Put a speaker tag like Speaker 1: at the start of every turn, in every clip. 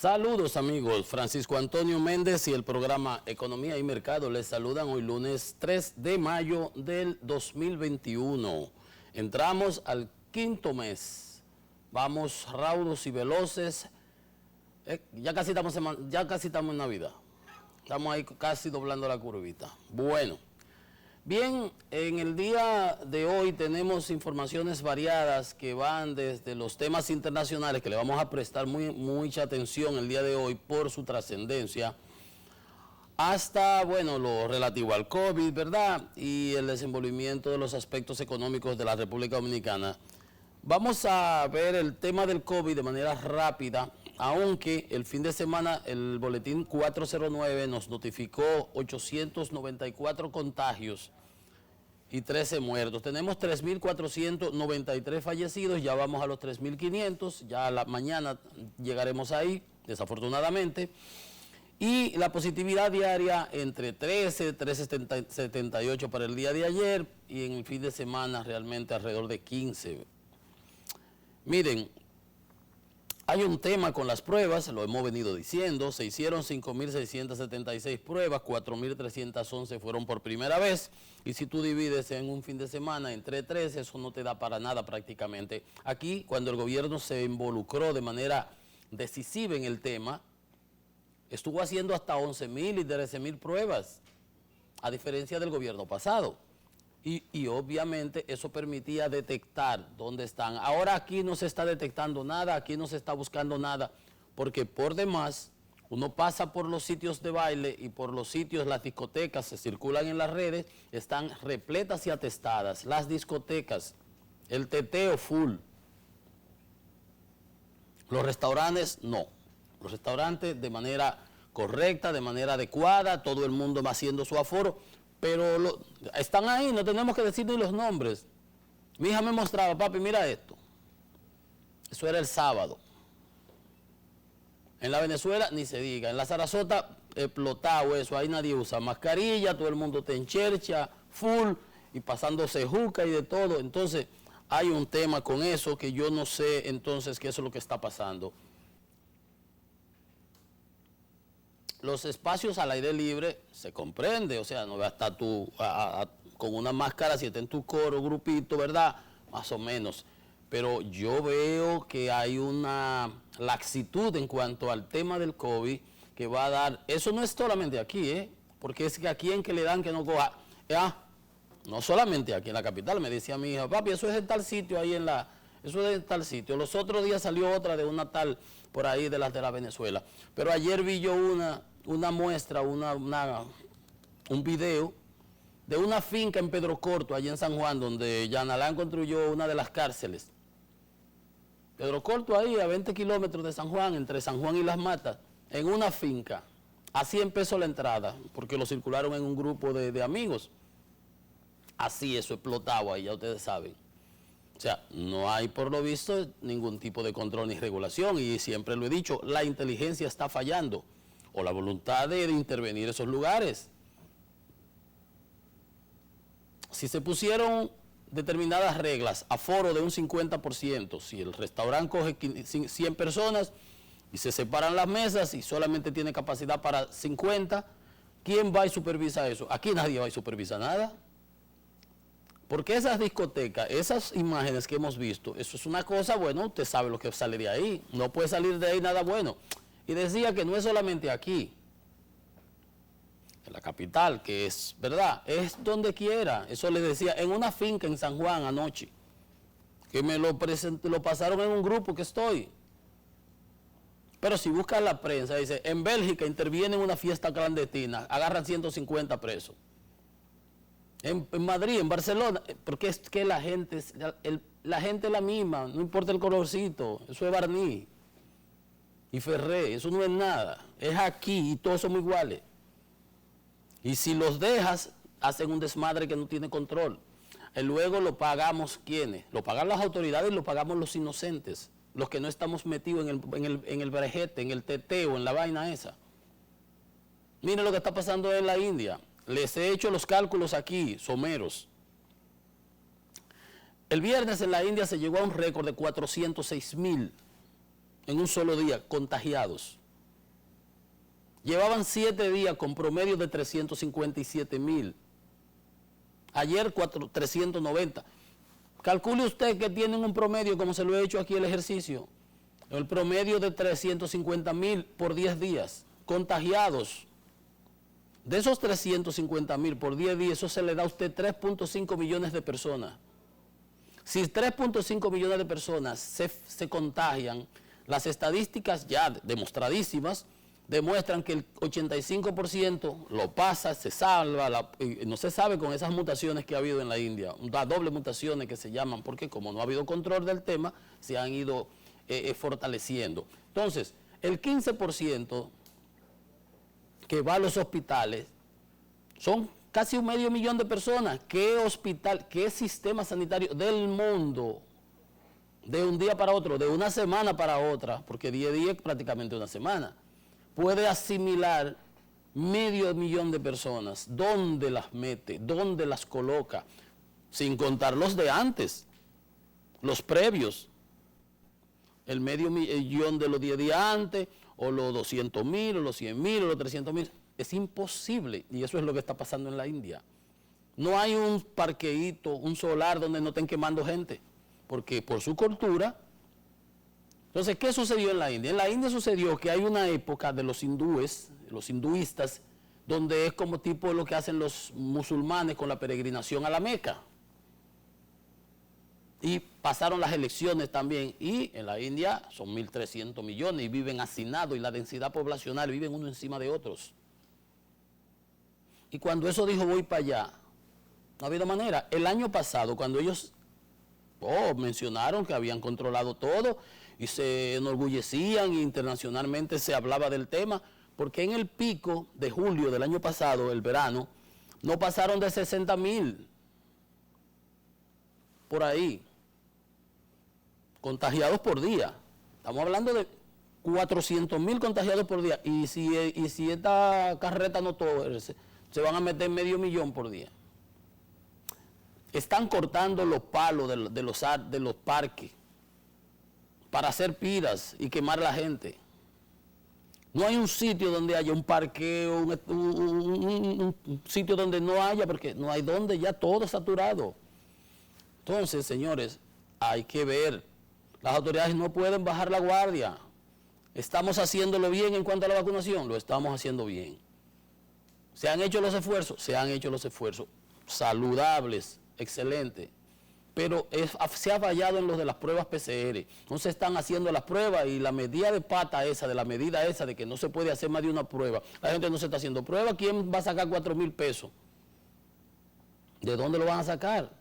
Speaker 1: Saludos amigos, Francisco Antonio Méndez y el programa Economía y Mercado les saludan hoy lunes 3 de mayo del 2021. Entramos al quinto mes, vamos raudos y veloces, ya casi estamos en Navidad, estamos ahí casi doblando la curvita. Bueno, bien, en el día de hoy tenemos informaciones variadas que van desde los temas internacionales, que le vamos a prestar mucha atención el día de hoy por su trascendencia, hasta, bueno, lo relativo al COVID, ¿verdad? Y el desenvolvimiento de los aspectos económicos de la República Dominicana. Vamos a ver el tema del COVID de manera rápida, aunque el fin de semana el boletín 409 nos notificó 894 contagios y 13 muertos. Tenemos 3.493 fallecidos, ya vamos a los 3.500, ya mañana llegaremos ahí, desafortunadamente. Y la positividad diaria entre 13,78 para el día de ayer y en el fin de semana realmente alrededor de 15. Miren, hay un tema con las pruebas, lo hemos venido diciendo, se hicieron 5.676 pruebas, 4.311 fueron por primera vez, y si tú divides en un fin de semana entre 3, eso no te da para nada prácticamente. Aquí, cuando el gobierno se involucró de manera decisiva en el tema, estuvo haciendo hasta 11.000 y 13.000 pruebas, a diferencia del gobierno pasado. Y obviamente eso permitía detectar dónde están. Ahora aquí no se está detectando nada, aquí no se está buscando nada, porque por demás uno pasa por los sitios de baile y por los sitios, las discotecas se circulan en las redes, están repletas y atestadas. Las discotecas, el teteo full. Los restaurantes no. Los restaurantes de manera correcta, de manera adecuada, todo el mundo va haciendo su aforo. Pero están ahí, no tenemos que decir ni los nombres. Mi hija me mostraba, papi, mira esto. Eso era el sábado. En la Venezuela, ni se diga. En la Sarasota, explotado eso. Ahí nadie usa mascarilla, todo el mundo te enchercha, full, y pasándose juca y de todo. Entonces, hay un tema con eso que yo no sé entonces qué es lo que está pasando. Los espacios al aire libre se comprende, o sea, no vas a estar tú con una máscara si estás en tu coro, grupito, ¿verdad? Más o menos. Pero yo veo que hay una laxitud en cuanto al tema del COVID que va a dar, eso no es solamente aquí, porque es que aquí en que le dan que no coja, no solamente aquí en la capital, me decía mi hija, papi, eso es en tal sitio ahí eso es en tal sitio. Los otros días salió otra de una tal por ahí de las de la Venezuela. Pero ayer vi yo una muestra, un video de una finca en Pedro Corto, allá en San Juan, donde Yanalán construyó una de las cárceles. Pedro Corto ahí, a 20 kilómetros de San Juan, entre San Juan y Las Matas, en una finca, a 100 pesos la entrada, porque lo circularon en un grupo de amigos. Así, eso explotaba ahí, ya ustedes saben. O sea, no hay por lo visto ningún tipo de control ni regulación, y siempre lo he dicho, la inteligencia está fallando, o la voluntad de intervenir esos lugares. Si se pusieron determinadas reglas, aforo de un 50%, si el restaurante coge 100 personas y se separan las mesas y solamente tiene capacidad para 50, ¿quién va y supervisa eso? Aquí nadie va y supervisa nada. Porque esas discotecas, esas imágenes que hemos visto, eso es una cosa, bueno, usted sabe lo que sale de ahí, no puede salir de ahí nada bueno. Y decía que no es solamente aquí, en la capital, que es verdad, es donde quiera. Eso le decía en una finca en San Juan anoche, que me lo pasaron en un grupo que estoy. Pero si buscan la prensa, dice, en Bélgica interviene en una fiesta clandestina, agarran 150 presos. En Madrid, en Barcelona, porque es que la gente es la misma, no importa el colorcito, eso es barniz y ferré, eso no es nada, es aquí y todos somos iguales. Y si los dejas, hacen un desmadre que no tiene control. Y luego lo pagamos, ¿quiénes? Lo pagan las autoridades y lo pagamos los inocentes, los que no estamos metidos en el brejete, en el teteo, en la vaina esa. Miren lo que está pasando en la India. Les he hecho los cálculos aquí, someros. El viernes en la India se llegó a un récord de 406.000 en un solo día contagiados. Llevaban 7 días con promedio de 357,000. Ayer 390. Calcule usted que tienen un promedio, como se lo he hecho aquí el ejercicio, el promedio de 350,000 por 10 días contagiados. De esos 350,000 por 10 días, eso se le da a usted 3.5 millones de personas. Si 3.5 millones de personas se contagian, las estadísticas ya demostradísimas demuestran que el 85% lo pasa, se salva, no se sabe con esas mutaciones que ha habido en la India, las dobles mutaciones que se llaman, porque como no ha habido control del tema, se han ido fortaleciendo. Entonces, el 15% que va a los hospitales son casi 500,000 de personas. ¿Qué hospital, qué sistema sanitario del mundo, de un día para otro, de una semana para otra, porque 10 días es prácticamente una semana, puede asimilar 500,000 de personas? ¿Dónde las mete? ¿Dónde las coloca? Sin contar los de antes, los previos. El 500,000 de los 10 días antes, o los 200,000, o los 100,000, o los 300,000. Es imposible, y eso es lo que está pasando en la India. No hay un parqueíto, un solar donde no estén quemando gente, porque por su cultura. Entonces, ¿qué sucedió en la India? En la India sucedió que hay una época de los hindúes, los hinduistas, donde es como tipo lo que hacen los musulmanes con la peregrinación a la Meca. Y pasaron las elecciones también, y en la India son 1.300 millones y viven hacinados, y la densidad poblacional, viven uno encima de otros. Y cuando eso dijo voy para allá, no ha habido manera. El año pasado, cuando ellos mencionaron que habían controlado todo y se enorgullecían, y internacionalmente se hablaba del tema, porque en el pico de julio del año pasado, el verano, no pasaron de 60,000 por ahí contagiados por día. Estamos hablando de 400,000 contagiados por día, y si esta carreta no torce, se van a meter 500,000 por día. Están cortando los palos de los parques para hacer piras y quemar a la gente. No hay un sitio donde haya un parqueo, un sitio donde no haya, porque no hay donde, ya todo saturado. Entonces, señores, hay que ver. Las autoridades no pueden bajar la guardia. ¿Estamos haciéndolo bien en cuanto a la vacunación? Lo estamos haciendo bien. ¿Se han hecho los esfuerzos? Se han hecho los esfuerzos saludables, excelente. Pero se ha fallado en los de las pruebas PCR. No se están haciendo las pruebas, y la medida de pata esa, de la medida esa de que no se puede hacer más de una prueba. La gente no se está haciendo pruebas. ¿Quién va a sacar 4,000 pesos? ¿De dónde lo van a sacar?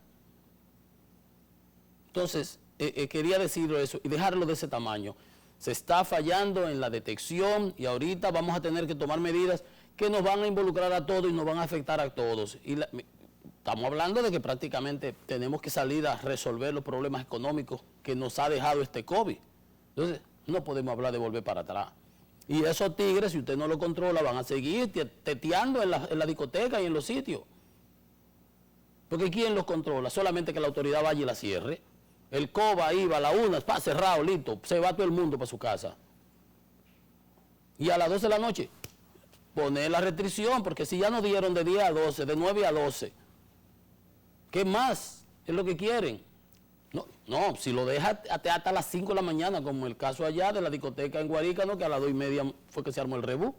Speaker 1: Entonces, quería decirlo eso y dejarlo de ese tamaño. Se está fallando en la detección, y ahorita vamos a tener que tomar medidas que nos van a involucrar a todos y nos van a afectar a todos. Estamos hablando de que prácticamente tenemos que salir a resolver los problemas económicos que nos ha dejado este COVID. Entonces, no podemos hablar de volver para atrás. Y esos tigres, si usted no lo controla, van a seguir teteando en la discoteca y en los sitios. Porque ¿quién los controla? Solamente que la autoridad vaya y la cierre. El COBA iba a la 1, está cerrado, listo, se va todo el mundo para su casa. Y a las 12 de la noche, poner la restricción, porque si ya nos dieron de 10 a 12, de 9 a 12, ¿qué más es lo que quieren? No, si lo deja hasta las 5 de la mañana, como el caso allá de la discoteca en Guarícano, que a las 2:30 fue que se armó el rebú.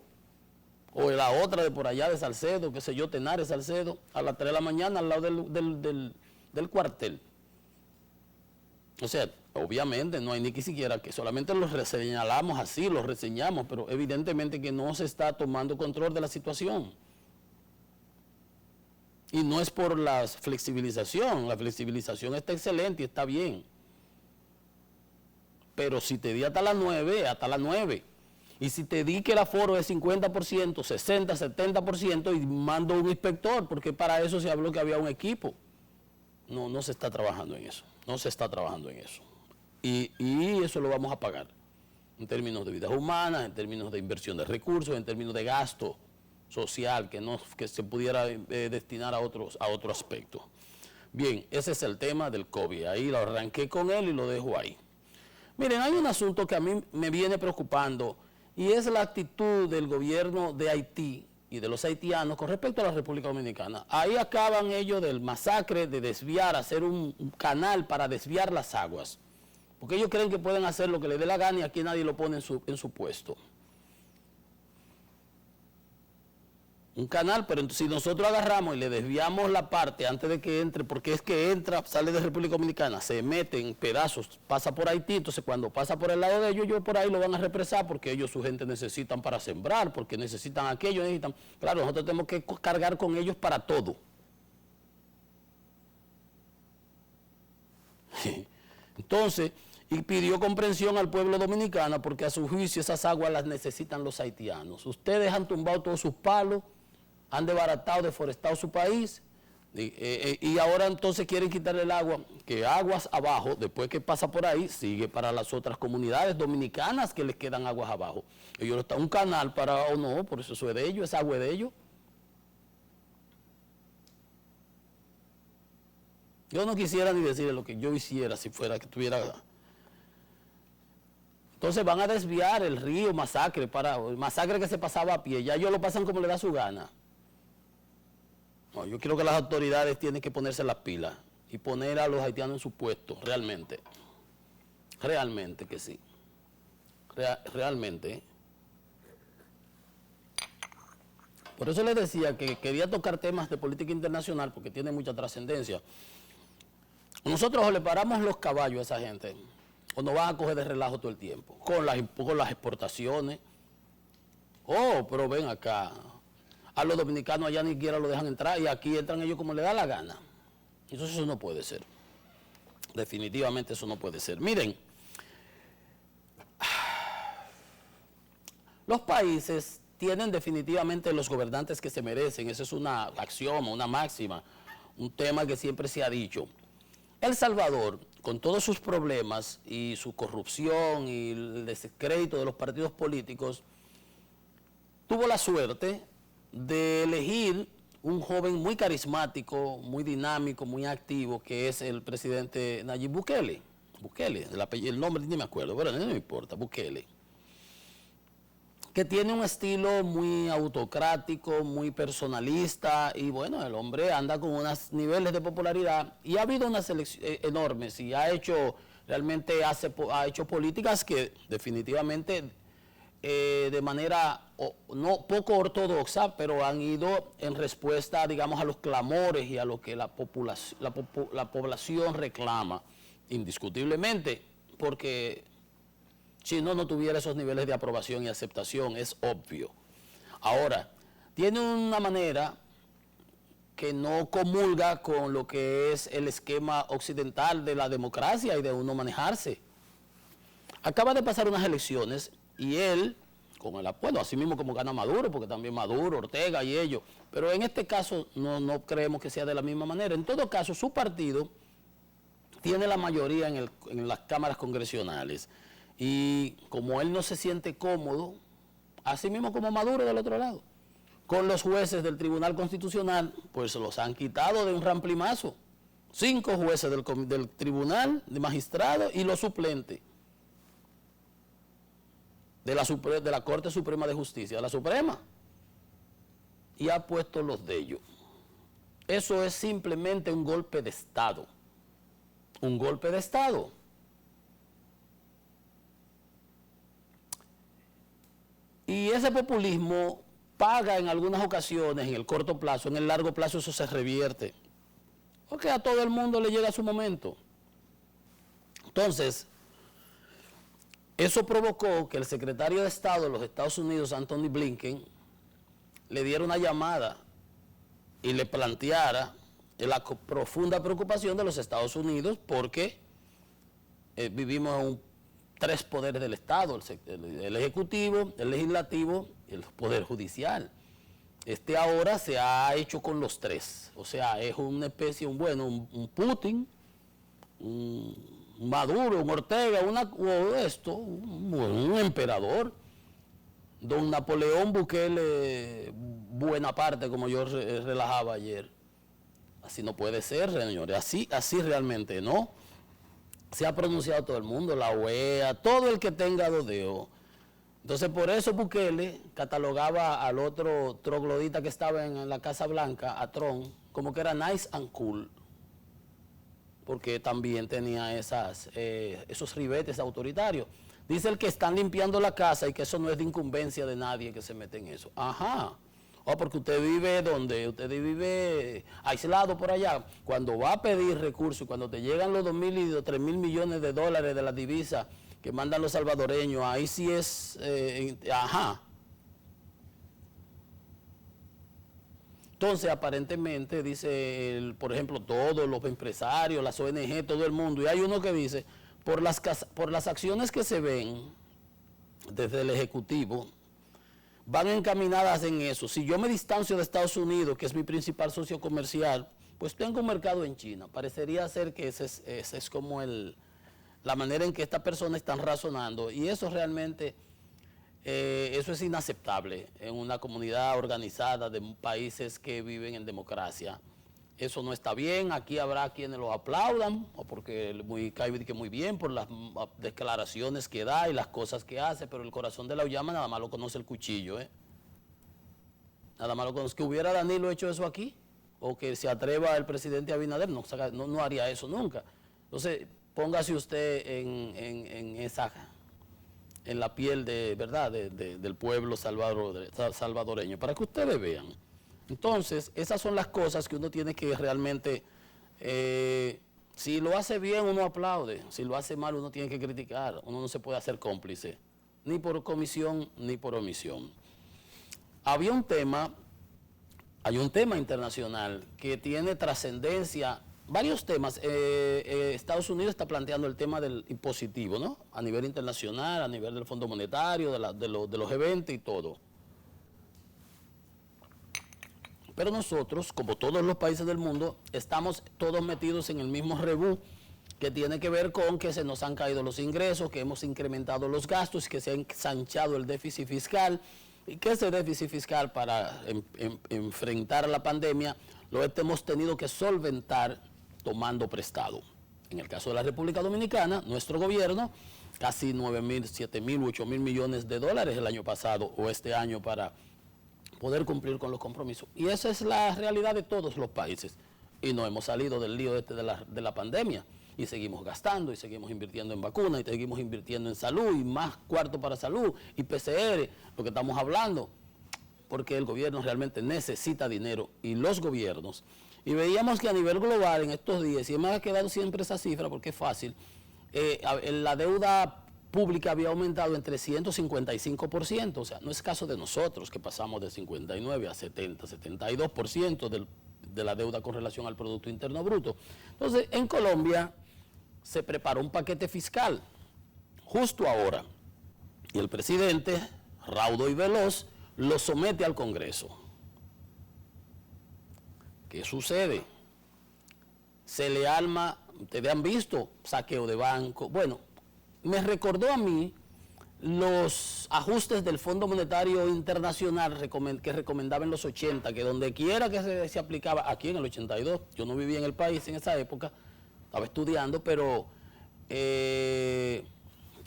Speaker 1: O la otra de por allá de Salcedo, qué sé yo, Tenares, Salcedo, a las 3 de la mañana al lado del cuartel. O sea, obviamente no hay ni que siquiera que solamente los señalamos así, los reseñamos, pero evidentemente que no se está tomando control de la situación. Y no es por la flexibilización está excelente y está bien. Pero si te di hasta las 9, hasta las 9. Y si te di que el aforo es 50%, 60, 70%, y mando un inspector, porque para eso se habló que había un equipo. No se está trabajando en eso. No se está trabajando en eso. Y eso lo vamos a pagar en términos de vidas humanas, en términos de inversión de recursos, en términos de gasto social que se pudiera destinar a otro aspecto. Bien, ese es el tema del COVID. Ahí lo arranqué con él y lo dejo ahí. Miren, hay un asunto que a mí me viene preocupando y es la actitud del gobierno de Haití y de los haitianos con respecto a la República Dominicana. Ahí acaban ellos del masacre, de desviar, hacer un canal para desviar las aguas, porque ellos creen que pueden hacer lo que les dé la gana y aquí nadie lo pone en su puesto. Un canal, pero si nosotros agarramos y le desviamos la parte antes de que entre, porque es que entra, sale de República Dominicana, se mete en pedazos, pasa por Haití, entonces cuando pasa por el lado de ellos por ahí lo van a represar porque ellos, su gente necesitan para sembrar, porque necesitan aquello, necesitan... Claro, nosotros tenemos que cargar con ellos para todo. Entonces, y pidió comprensión al pueblo dominicano porque a su juicio esas aguas las necesitan los haitianos. Ustedes han tumbado todos sus palos, han desbaratado, deforestado su país y ahora entonces quieren quitarle el agua, que aguas abajo, después que pasa por ahí, sigue para las otras comunidades dominicanas que les quedan aguas abajo. Ellos no están un canal para o no, por eso es de ellos, es agua de ellos. Yo no quisiera ni decirle lo que yo hiciera si fuera que tuviera... Entonces van a desviar el río Masacre, el Masacre que se pasaba a pie, ya ellos lo pasan como le da su gana. No, yo creo que las autoridades tienen que ponerse las pilas y poner a los haitianos en su puesto, realmente. Realmente que sí. Realmente. Por eso les decía que quería tocar temas de política internacional porque tiene mucha trascendencia. Nosotros o le paramos los caballos a esa gente o nos van a coger de relajo todo el tiempo, con las exportaciones. Oh, pero ven acá, a los dominicanos allá ni siquiera lo dejan entrar y aquí entran ellos como les da la gana. Entonces eso no puede ser, definitivamente eso no puede ser. Miren, los países tienen definitivamente los gobernantes que se merecen, eso es una axioma, una máxima, un tema que siempre se ha dicho. El Salvador, con todos sus problemas y su corrupción y el descrédito de los partidos políticos, tuvo la suerte de elegir un joven muy carismático, muy dinámico, muy activo, que es el presidente Nayib Bukele. Bukele, el nombre ni me acuerdo, pero no me importa, Bukele. Que tiene un estilo muy autocrático, muy personalista, y bueno, el hombre anda con unos niveles de popularidad, y ha habido unas elecciones enormes, y realmente ha hecho políticas que definitivamente de manera no poco ortodoxa, pero han ido en respuesta, digamos, a los clamores y a lo que la población reclama, indiscutiblemente, porque si no tuviera esos niveles de aprobación y aceptación, es obvio. Ahora, tiene una manera que no comulga con lo que es el esquema occidental de la democracia y de uno manejarse. Acaba de pasar unas elecciones y él, con el apoyo, así mismo como gana Maduro, porque también Maduro, Ortega y ellos, pero en este caso no creemos que sea de la misma manera. En todo caso, su partido tiene la mayoría en las cámaras congresionales. Y como él no se siente cómodo, así mismo como Maduro del otro lado, con los jueces del Tribunal Constitucional, pues se los han quitado de un ramplimazo. 5 jueces del Tribunal de Magistrados y los suplentes de la Corte Suprema de Justicia, de la Suprema, y ha puesto los de ellos. Eso es simplemente un golpe de Estado. Un golpe de Estado. Y ese populismo paga en algunas ocasiones, en el corto plazo, en el largo plazo eso se revierte. Porque a todo el mundo le llega su momento. Entonces, eso provocó que el secretario de Estado de los Estados Unidos, Anthony Blinken, le diera una llamada y le planteara la profunda preocupación de los Estados Unidos porque vivimos en 3 poderes del Estado, el Ejecutivo, el Legislativo y el Poder Judicial. Ahora se ha hecho con los 3, o sea, es una especie, un Putin, un Maduro, un Ortega, un emperador, don Napoleón Bukele, buena parte, como yo relajaba ayer. Así no puede ser, señores, así realmente no. Se ha pronunciado todo el mundo, la OEA, todo el que tenga 2 dedos, Entonces, por eso Bukele catalogaba al otro troglodita que estaba en la Casa Blanca, a Trump, como que era nice and cool, porque también tenía esos ribetes autoritarios. Dice el que están limpiando la casa y que eso no es de incumbencia de nadie que se mete en eso. Ajá. O porque usted vive donde, usted vive aislado por allá. Cuando va a pedir recursos, cuando te llegan los 2.000 y los 3.000 millones de dólares de la divisa que mandan los salvadoreños, ahí sí es, ajá. Entonces, aparentemente, dice, por ejemplo, todos los empresarios, las ONG, todo el mundo, y hay uno que dice, por las acciones que se ven desde el Ejecutivo, van encaminadas en eso. Si yo me distancio de Estados Unidos, que es mi principal socio comercial, pues tengo un mercado en China. Parecería ser que ese es como la manera en que estas personas están razonando, y eso realmente, eso es inaceptable en una comunidad organizada de países que viven en democracia. Eso no está bien. Aquí habrá quienes lo aplaudan, o porque cae muy bien por las declaraciones que da y las cosas que hace, pero el corazón de la llama nada más lo conoce el cuchillo, ¿eh? Nada más lo conoce. Que hubiera Danilo hecho eso aquí, o que se atreva el presidente Abinader, no haría eso nunca. Entonces, póngase usted en la piel de verdad del pueblo salvadoreño, para que ustedes vean. Entonces, esas son las cosas que uno tiene que realmente, si lo hace bien uno aplaude, si lo hace mal uno tiene que criticar, uno no se puede hacer cómplice, ni por comisión ni por omisión. Hay un tema internacional que tiene trascendencia, varios temas. Estados Unidos está planteando el tema del impositivo, ¿no? A nivel internacional, a nivel del Fondo Monetario, de los eventos y todo. Pero nosotros, como todos los países del mundo, estamos todos metidos en el mismo rebú, que tiene que ver con que se nos han caído los ingresos, que hemos incrementado los gastos, que se ha ensanchado el déficit fiscal, y que ese déficit fiscal para enfrentar la pandemia lo hemos tenido que solventar tomando prestado. En el caso de la República Dominicana, nuestro gobierno, casi 9.000, 7.000, 8.000 millones de dólares el año pasado o este año para poder cumplir con los compromisos. Y esa es la realidad de todos los países. Y no hemos salido del lío de la pandemia. Y seguimos gastando, y seguimos invirtiendo en vacunas, y seguimos invirtiendo en salud, y más cuarto para salud, y PCR, lo que estamos hablando, porque el gobierno realmente necesita dinero, y los gobiernos. Y veíamos que a nivel global en estos días, y me ha quedado siempre esa cifra porque es fácil, la deuda pública había aumentado en 355%, o sea, no es caso de nosotros, que pasamos de 59 a 70, 72% de la deuda con relación al Producto Interno Bruto. Entonces, en Colombia se preparó un paquete fiscal justo ahora, y el presidente, raudo y veloz, lo somete al Congreso. ¿Qué sucede? Se le arma, ustedes han visto, saqueo de banco. Bueno, me recordó a mí los ajustes del Fondo Monetario Internacional que recomendaba en los 80, que donde quiera que se aplicaba, aquí en el 82, yo no vivía en el país en esa época, estaba estudiando, pero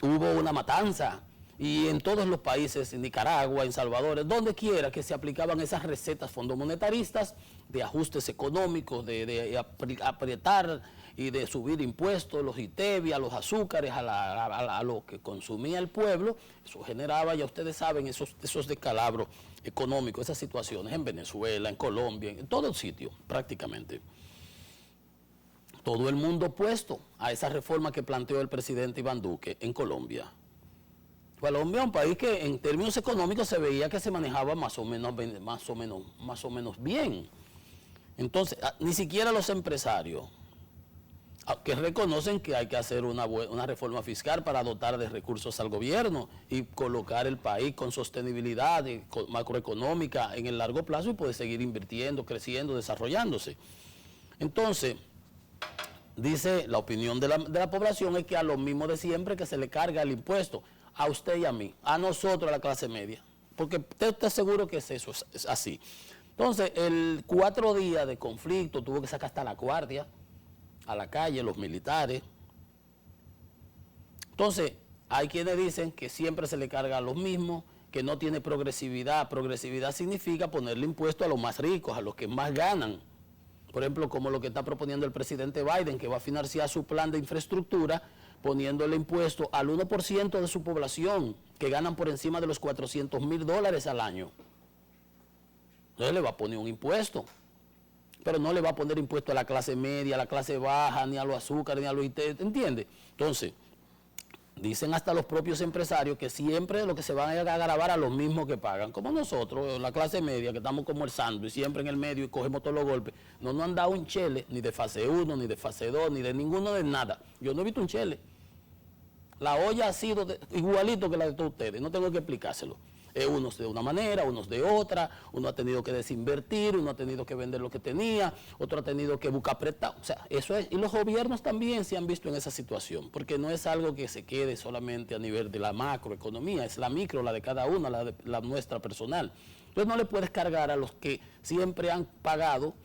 Speaker 1: hubo una matanza, y en todos los países, en Nicaragua, en Salvador, donde quiera que se aplicaban esas recetas fondomonetaristas de ajustes económicos, de apretar y de subir impuestos, los ITEVI, a los azúcares, a lo que consumía el pueblo. Eso generaba, ya ustedes saben, esos descalabros económicos, esas situaciones en Venezuela, en Colombia, en todo el sitio prácticamente. Todo el mundo opuesto a esa reforma que planteó el presidente Iván Duque en Colombia. Colombia es un país que en términos económicos se veía que se manejaba más o menos bien. Entonces, ni siquiera los empresarios, que reconocen que hay que hacer una reforma fiscal para dotar de recursos al gobierno y colocar el país con sostenibilidad macroeconómica en el largo plazo y poder seguir invirtiendo, creciendo, desarrollándose. Entonces, dice, la opinión de la población es que a lo mismo de siempre que se le carga el impuesto, a usted y a mí, a nosotros, a la clase media, porque usted está seguro que es así. Entonces, el 4 días de conflicto tuvo que sacar hasta la guardia a la calle, los militares. Entonces, Hay quienes dicen que siempre se le carga a los mismos, que no tiene progresividad. Progresividad significa ponerle impuesto a los más ricos, a los que más ganan. Por ejemplo, como lo que está proponiendo el presidente Biden, que va a financiar su plan de infraestructura poniéndole impuesto al 1% de su población, que ganan por encima de los $400,000 al año. Entonces le va a poner un impuesto, pero no le va a poner impuesto a la clase media, a la clase baja, ni a los azúcares, ni a los IT, ¿entiendes? Entonces, dicen hasta los propios empresarios que siempre lo que se van a grabar a los mismos que pagan, como nosotros, la clase media, que estamos como el sándwich, siempre en el medio y cogemos todos los golpes. No nos han dado un chele, ni de fase 1, ni de fase 2, ni de ninguno de nada. Yo no he visto un chele. La olla ha sido igualito que la de todos ustedes, no tengo que explicárselo. Unos de una manera, unos de otra, uno ha tenido que desinvertir, uno ha tenido que vender lo que tenía, otro ha tenido que buscar prestado. O sea, eso es, y los gobiernos también se han visto en esa situación, porque no es algo que se quede solamente a nivel de la macroeconomía, es la micro, la de cada una, la nuestra personal. Entonces no le puedes cargar a los que siempre han pagado,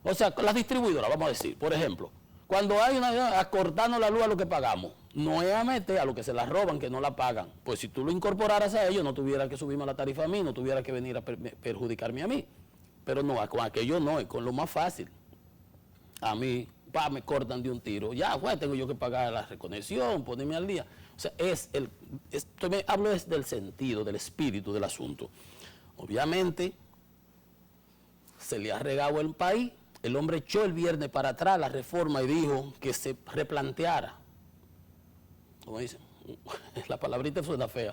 Speaker 1: o sea, las distribuidoras, vamos a decir, por ejemplo, cuando hay una acortando la luz a lo que pagamos, nuevamente a lo que se la roban, que no la pagan. Pues si tú lo incorporaras a ellos, no tuviera que subirme la tarifa a mí, no tuviera que venir a perjudicarme a mí. Pero no, con aquello no, es con lo más fácil. A mí, me cortan de un tiro. Ya, pues tengo yo que pagar la reconexión, ponerme al día. O sea, hablo del sentido, del espíritu del asunto. Obviamente, se le ha regado el país. El hombre echó el viernes para atrás la reforma y dijo que se replanteara. Como dicen, la palabrita suena fea,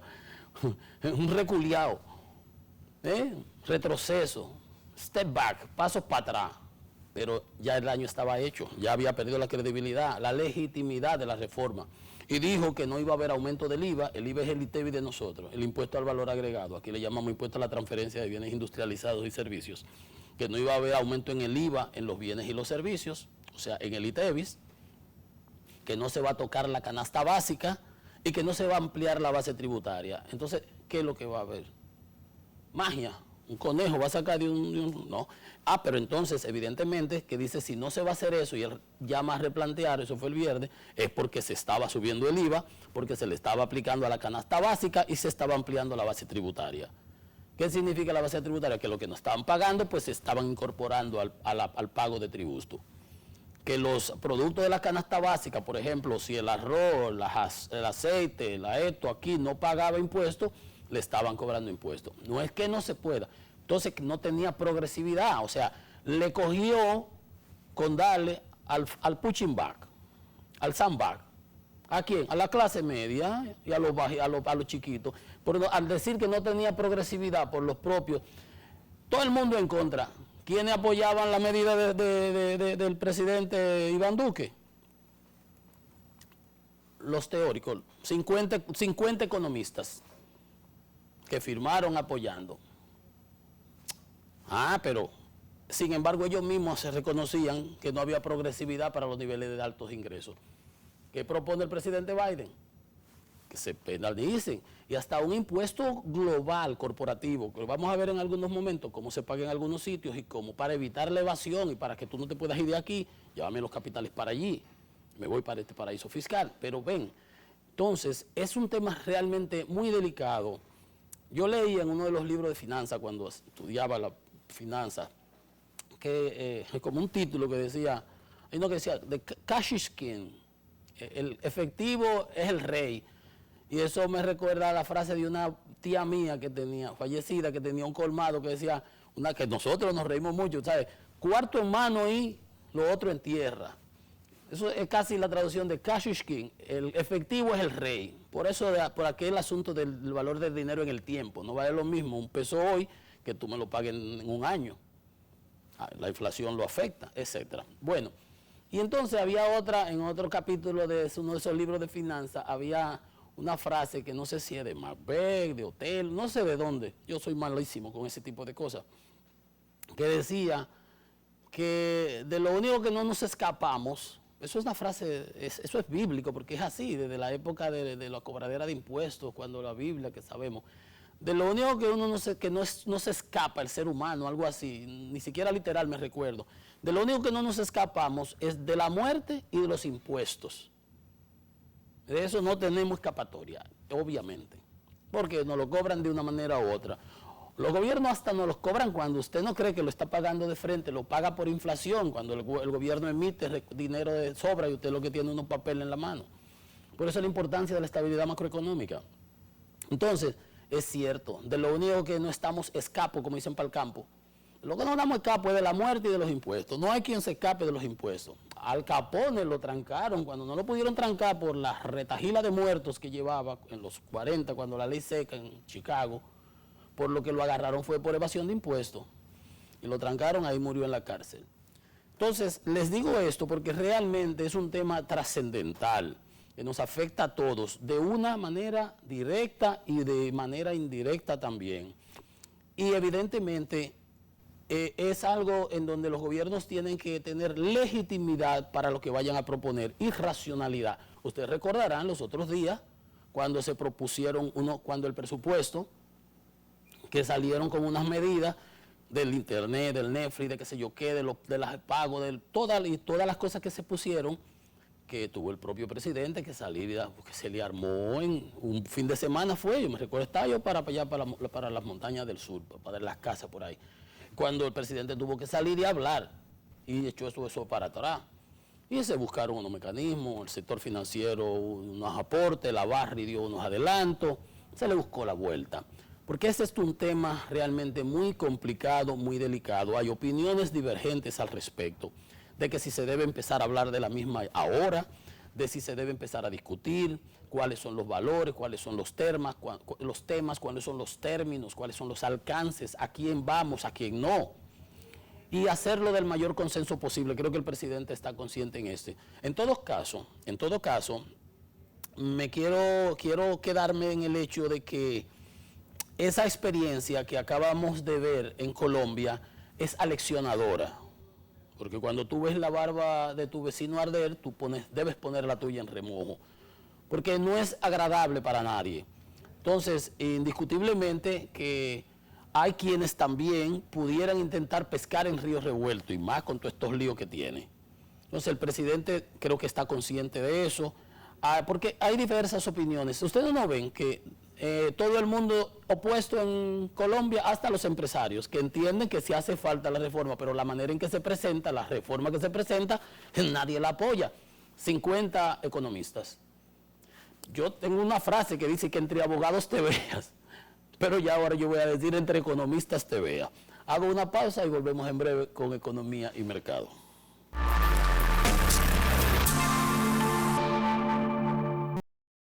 Speaker 1: un reculiao, retroceso, step back, pasos para atrás, pero ya el daño estaba hecho, ya había perdido la credibilidad, la legitimidad de la reforma, y dijo que no iba a haber aumento del IVA. El IVA es el ITEVI de nosotros, el impuesto al valor agregado, aquí le llamamos impuesto a la transferencia de bienes industrializados y servicios, que no iba a haber aumento en el IVA en los bienes y los servicios, o sea, en el ITEVIS, que no se va a tocar la canasta básica y que no se va a ampliar la base tributaria. Entonces, ¿qué es lo que va a haber? Magia. Un conejo va a sacar de un... No. Pero entonces, evidentemente, que dice, si no se va a hacer eso y él llama a replantear, eso fue el viernes, es porque se estaba subiendo el IVA, porque se le estaba aplicando a la canasta básica y se estaba ampliando la base tributaria. ¿Qué significa la base tributaria? Que lo que no estaban pagando, pues se estaban incorporando al pago de tributo. Que los productos de la canasta básica, por ejemplo, si el arroz, el aceite, esto aquí no pagaba impuestos, le estaban cobrando impuestos. No es que no se pueda. Entonces no tenía progresividad, o sea, le cogió con darle al punching bag, al sandbag. ¿A quién? A la clase media y a los chiquitos. Pero al decir que no tenía progresividad por los propios, todo el mundo en contra. ¿Quiénes apoyaban la medida del presidente Iván Duque? Los teóricos, 50 economistas que firmaron apoyando. Pero, sin embargo, ellos mismos se reconocían que no había progresividad para los niveles de altos ingresos. ¿Qué propone el presidente Biden? Que se penalicen, y hasta un impuesto global corporativo, que vamos a ver en algunos momentos cómo se paga en algunos sitios y cómo, para evitar la evasión y para que tú no te puedas ir de aquí, llévame los capitales para allí, me voy para este paraíso fiscal. Pero ven, entonces es un tema realmente muy delicado. Yo leí en uno de los libros de finanzas, cuando estudiaba la finanza, que como un título que decía, hay uno que decía, the cash is king, el efectivo es el rey. Y eso me recuerda a la frase de una tía mía que tenía, fallecida, que tenía un colmado que decía, que nosotros nos reímos mucho, ¿sabes? Cuarto en mano y lo otro en tierra. Eso es casi la traducción de cash is king, el efectivo es el rey. Por eso, por aquel asunto del valor del dinero en el tiempo, no vale lo mismo un peso hoy que tú me lo pagues en un año. La inflación lo afecta, etcétera. Bueno, y entonces había otra, en otro capítulo de uno de esos libros de finanzas, había una frase que no sé si es de Macbeth, de Hotel, no sé de dónde, yo soy malísimo con ese tipo de cosas, que decía que de lo único que no nos escapamos, eso es una frase, eso es bíblico, porque es así, desde la época de la cobradera de impuestos, cuando la Biblia, que sabemos, de lo único que uno no se escapa el ser humano, algo así, ni siquiera literal me recuerdo, de lo único que no nos escapamos es de la muerte y de los impuestos. De eso no tenemos escapatoria, obviamente, porque nos lo cobran de una manera u otra. Los gobiernos hasta nos los cobran cuando usted no cree que lo está pagando de frente, lo paga por inflación, cuando el gobierno emite dinero de sobra y usted lo que tiene es unos papeles en la mano. Por eso la importancia de la estabilidad macroeconómica. Entonces, es cierto, de lo único que no estamos escapo, como dicen para el campo, lo que no damos escapo es de la muerte y de los impuestos. No hay quien se escape de los impuestos. Al Capone lo trancaron, cuando no lo pudieron trancar por la retajila de muertos que llevaba en los 40, cuando la ley seca en Chicago, por lo que lo agarraron fue por evasión de impuestos. Y lo trancaron, ahí murió en la cárcel. Entonces, les digo esto porque realmente es un tema trascendental, que nos afecta a todos, de una manera directa y de manera indirecta también. Y evidentemente es algo en donde los gobiernos tienen que tener legitimidad para lo que vayan a proponer y racionalidad. Ustedes recordarán los otros días cuando se propusieron cuando el presupuesto, que salieron con unas medidas del internet, del Netflix, de qué sé yo qué, de los pagos, de todas las cosas que se pusieron, que tuvo el propio presidente que salir, que se le armó en un fin de semana yo me recuerdo, estaba yo para allá, para las montañas del sur, para las casas por ahí, cuando el presidente tuvo que salir y hablar, y echó eso para atrás. Y se buscaron unos mecanismos, el sector financiero, unos aportes, la Barri dio unos adelantos, se le buscó la vuelta. Porque este es un tema realmente muy complicado, muy delicado. Hay opiniones divergentes al respecto, de que si se debe empezar a hablar de la misma ahora, de si se debe empezar a discutir cuáles son los valores, cuáles son los temas, cuáles son los términos, cuáles son los alcances, a quién vamos, a quién no. Y hacerlo del mayor consenso posible. Creo que el presidente está consciente en este. En todo caso, quiero quedarme en el hecho de que esa experiencia que acabamos de ver en Colombia es aleccionadora, porque cuando tú ves la barba de tu vecino arder, debes poner la tuya en remojo, porque no es agradable para nadie. Entonces, indiscutiblemente que hay quienes también pudieran intentar pescar en río revuelto, y más con todos estos líos que tiene. Entonces, el presidente creo que está consciente de eso, porque hay diversas opiniones. Ustedes no ven que todo el mundo opuesto en Colombia, hasta los empresarios, que entienden que sí hace falta la reforma, pero la manera en que se presenta, la reforma que se presenta, nadie la apoya. 50 economistas. Yo tengo una frase que dice que entre abogados te veas, pero ya ahora yo voy a decir entre economistas te vea. Hago una pausa y volvemos en breve con Economía y Mercado.